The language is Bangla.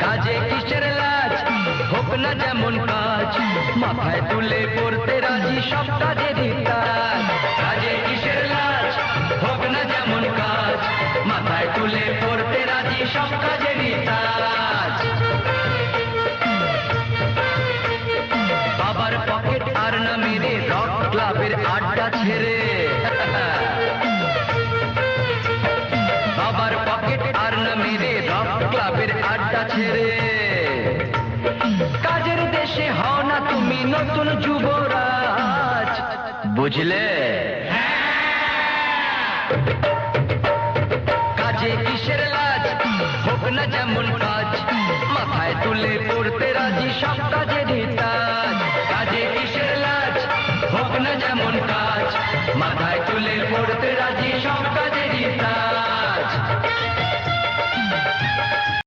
কাজে কিসের লাজ, হোক না যেমন কাজ, মাথায় তুলে করতে রাজি সব কাজেরই কাজ। কাজে কিসের লাজ, হোক না যেমন কাজ, মাথায় তুলে করতে রাজি সব কাজেরই কাজ। বাবার পকেট আর না মেরে রক ক্লাবের আড্ডা ছেড়ে, বাবার পকেট আর না মেরে রক ক্লাবের আড্ডা ছেড়ে, কাজের দেশে হও না তুমি নতুন যুবরাজ, বুঝলে? কাজে কিসের লাজ, হোক না যেমন কাজ, মাথায় তুলে পড়তে রাজি সব কাজেরই কাজ।